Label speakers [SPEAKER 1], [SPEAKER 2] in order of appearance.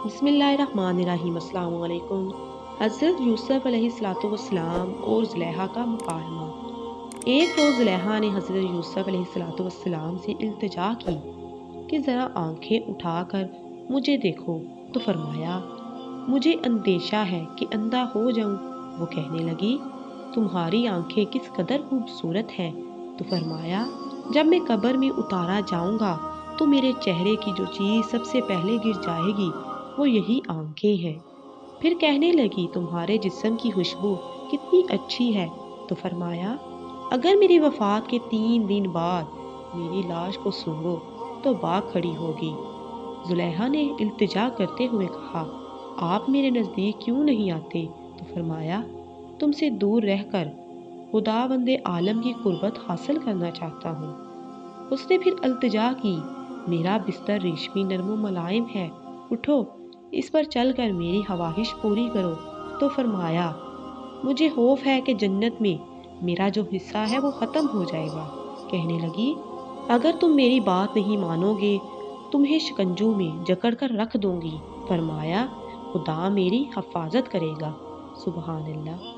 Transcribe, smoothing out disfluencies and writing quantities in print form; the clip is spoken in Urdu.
[SPEAKER 1] بسم اللہ الرحمن الرحیم۔ السلام علیکم۔ حضرت یوسف علیہ السلام اور زلیخا کا مکالمہ۔ ایک روز زلیخا نے حضرت یوسف علیہ السلام سے التجا کی کہ ذرا آنکھیں اٹھا کر مجھے دیکھو، تو فرمایا مجھے اندیشہ ہے کہ اندھا ہو جاؤں۔ وہ کہنے لگی تمہاری آنکھیں کس قدر خوبصورت ہیں، تو فرمایا جب میں قبر میں اتارا جاؤں گا تو میرے چہرے کی جو چیز سب سے پہلے گر جائے گی وہ یہی آنکھیں ہیں۔ پھر کہنے لگی تمہارے جسم کی خوشبو کتنی اچھی ہے، تو فرمایا اگر میری وفات کے 3 دن بعد میری لاش کو سونگو تو بات کھڑی ہوگی۔ زلیخا نے التجا کرتے ہوئے کہا آپ میرے نزدیک کیوں نہیں آتے؟ تو فرمایا تم سے دور رہ کر خداوند عالم کی قربت حاصل کرنا چاہتا ہوں۔ اس نے پھر التجا کی میرا بستر ریشمی نرم و ملائم ہے، اٹھو اس پر چل کر میری خواہش پوری کرو۔ تو فرمایا مجھے خوف ہے کہ جنت میں میرا جو حصہ ہے وہ ختم ہو جائے گا۔ کہنے لگی اگر تم میری بات نہیں مانو گے تمہیں شکنجوں میں جکڑ کر رکھ دوں گی۔ فرمایا خدا میری حفاظت کرے گا۔ سبحان اللہ۔